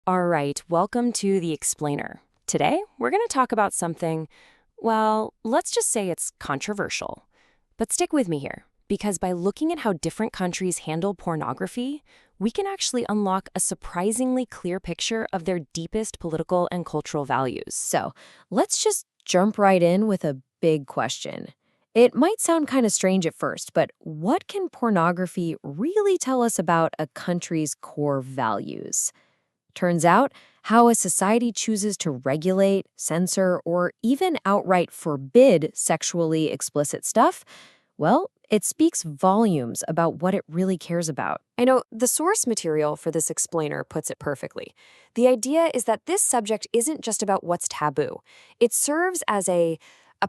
All right, welcome to The Explainer. Today, we're going to talk about something, well, let's just say it's controversial. But stick with me here, because by looking at how different countries handle pornography, we can actually unlock a surprisingly clear picture of their deepest political and cultural values. So let's just jump right in with a big question. It might sound kind of strange at first, but what can pornography really tell us about a country's core values? Turns out, how a society chooses to regulate, censor, or even outright forbid sexually explicit stuff, well, it speaks volumes about what it really cares about. I know the source material for this explainer puts it perfectly. The idea is that this subject isn't just about what's taboo. It serves as a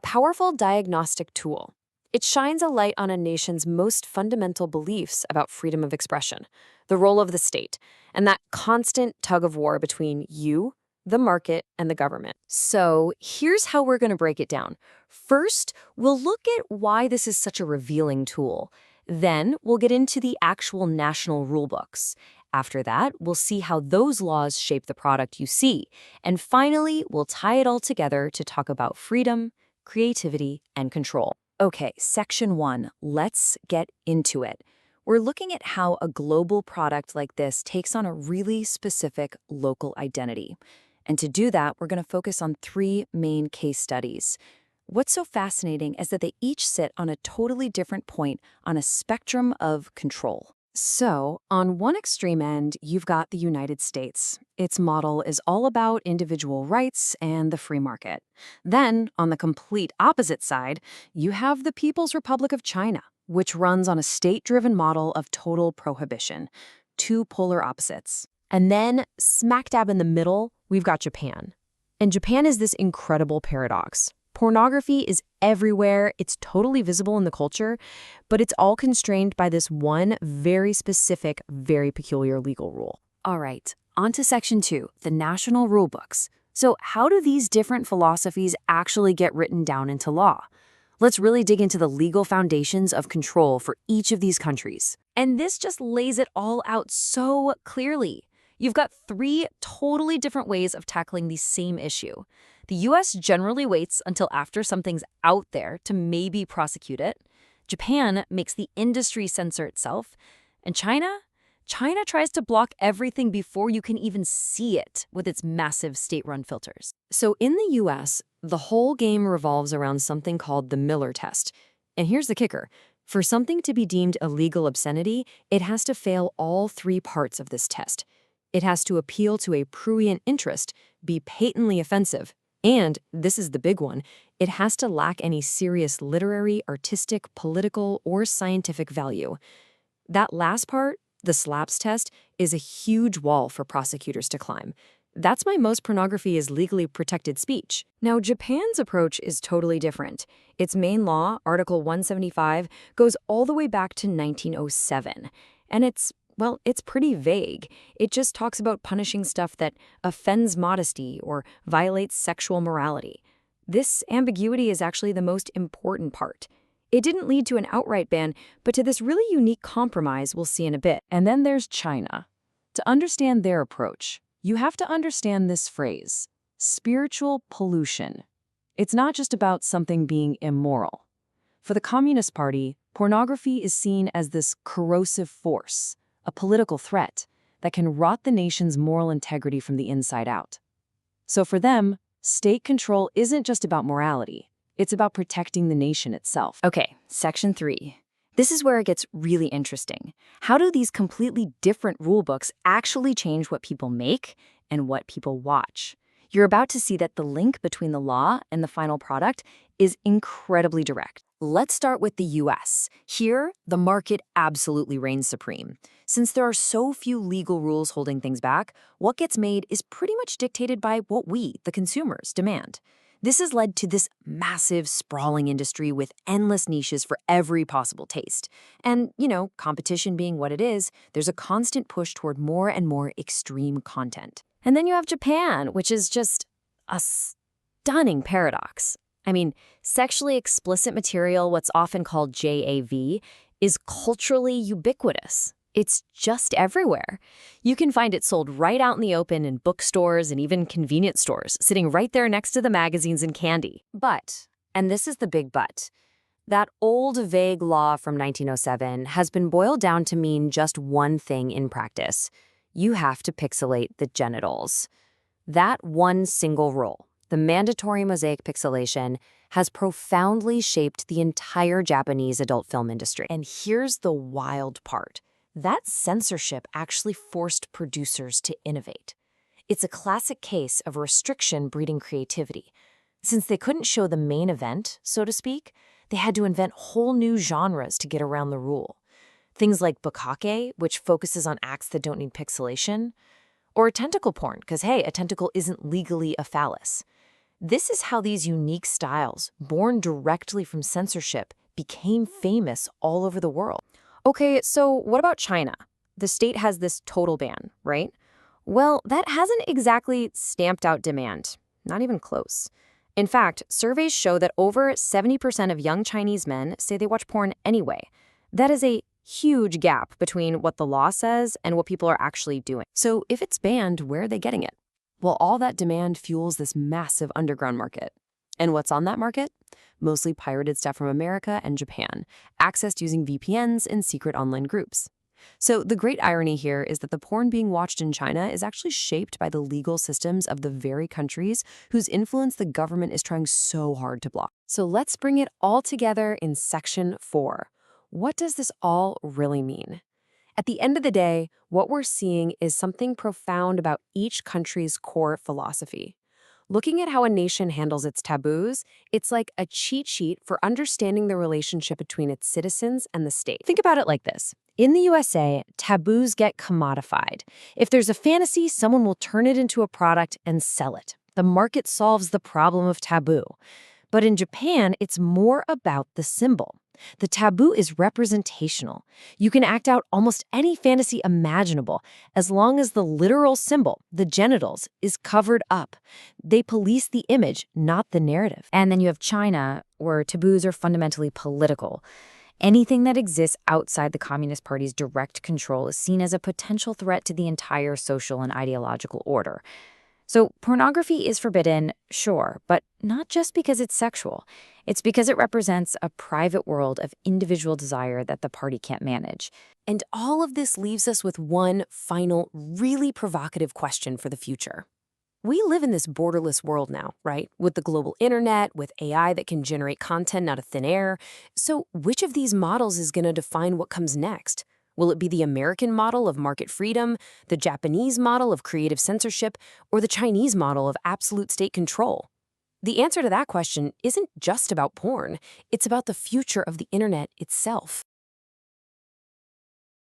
powerful diagnostic tool. It shines a light on a nation's most fundamental beliefs about freedom of expression, the role of the state, and that constant tug of war between you, the market, and the government. So here's how we're going to break it down. First, we'll look at why this is such a revealing tool. Then we'll get into the actual national rulebooks. After that, we'll see how those laws shape the product you see. And finally, we'll tie it all together to talk about freedom, creativity, and control. Okay, section 1. Let's get into it. We're looking at how a global product like this takes on a really specific local identity. And to do that, we're going to focus on 3 main case studies. What's so fascinating is that they each sit on a totally different point on a spectrum of control. So, on one extreme end, you've got the United States. Its model is all about individual rights and the free market. Then, on the complete opposite side, you have the People's Republic of China, which runs on a state-driven model of total prohibition. 2 polar opposites. And then, smack dab in the middle, we've got Japan. And Japan is this incredible paradox. Pornography is everywhere, it's totally visible in the culture, but it's all constrained by this one very specific, very peculiar legal rule. All right, on to section 2, the national rulebooks. So how do these different philosophies actually get written down into law? Let's really dig into the legal foundations of control for each of these countries. And this just lays it all out so clearly. You've got 3 totally different ways of tackling the same issue. The US generally waits until after something's out there to maybe prosecute it. Japan makes the industry censor itself. And China tries to block everything before you can even see it with its massive state-run filters. So in the US, the whole game revolves around something called the Miller test. And here's the kicker. For something to be deemed a legal obscenity, it has to fail all 3 parts of this test. It has to appeal to a prurient interest, be patently offensive, and, this is the big one, it has to lack any serious literary, artistic, political, or scientific value. That last part, the SLAPS test, is a huge wall for prosecutors to climb. That's why most pornography is legally protected speech. Now, Japan's approach is totally different. Its main law, Article 175, goes all the way back to 1907. And it's pretty vague. It just talks about punishing stuff that offends modesty or violates sexual morality. This ambiguity is actually the most important part. It didn't lead to an outright ban, but to this really unique compromise we'll see in a bit. And then there's China. To understand their approach, you have to understand this phrase, spiritual pollution. It's not just about something being immoral. For the Communist Party, pornography is seen as this corrosive force, a political threat that can rot the nation's moral integrity from the inside out. So for them, state control isn't just about morality. It's about protecting the nation itself. Okay, section 3. This is where it gets really interesting. How do these completely different rulebooks actually change what people make and what people watch? You're about to see that the link between the law and the final product is incredibly direct. Let's start with the US. Here, the market absolutely reigns supreme. Since there are so few legal rules holding things back, what gets made is pretty much dictated by what we, the consumers, demand. This has led to this massive, sprawling industry with endless niches for every possible taste. And, competition being what it is, there's a constant push toward more and more extreme content. And then you have Japan, which is just a stunning paradox. I mean, sexually explicit material, what's often called JAV, is culturally ubiquitous. It's just everywhere. You can find it sold right out in the open in bookstores and even convenience stores, sitting right there next to the magazines and candy. But, and this is the big but, that old vague law from 1907 has been boiled down to mean just one thing in practice. You have to pixelate the genitals. That one single rule, the mandatory mosaic pixelation, has profoundly shaped the entire Japanese adult film industry. And here's the wild part. That censorship actually forced producers to innovate. It's a classic case of restriction breeding creativity. Since they couldn't show the main event, so to speak, they had to invent whole new genres to get around the rule. Things like bukkake, which focuses on acts that don't need pixelation, or tentacle porn, because hey, a tentacle isn't legally a phallus. This is how these unique styles, born directly from censorship, became famous all over the world. Okay, so what about China? The state has this total ban, right? Well, that hasn't exactly stamped out demand. Not even close. In fact, surveys show that over 70% of young Chinese men say they watch porn anyway. That is a huge gap between what the law says and what people are actually doing. So if it's banned, where are they getting it? Well, all that demand fuels this massive underground market. And what's on that market? Mostly pirated stuff from America and Japan, accessed using VPNs and secret online groups. So the great irony here is that the porn being watched in China is actually shaped by the legal systems of the very countries whose influence the government is trying so hard to block. So let's bring it all together in Section 4. What does this all really mean? At the end of the day, what we're seeing is something profound about each country's core philosophy. Looking at how a nation handles its taboos, it's like a cheat sheet for understanding the relationship between its citizens and the state. Think about it like this. In the USA, taboos get commodified. If there's a fantasy, someone will turn it into a product and sell it. The market solves the problem of taboo. But in Japan, it's more about the symbol. The taboo is representational. You can act out almost any fantasy imaginable as long as the literal symbol, the genitals, is covered up. They police the image, not the narrative. And then you have China, where taboos are fundamentally political. Anything that exists outside the Communist Party's direct control is seen as a potential threat to the entire social and ideological order. So pornography is forbidden, sure, but not just because it's sexual. It's because it represents a private world of individual desire that the party can't manage. And all of this leaves us with one final, really provocative question for the future. We live in this borderless world now, right? With the global internet, with AI that can generate content out of thin air. So which of these models is going to define what comes next? Will it be the American model of market freedom, the Japanese model of creative censorship, or the Chinese model of absolute state control? The answer to that question isn't just about porn. It's about the future of the internet itself.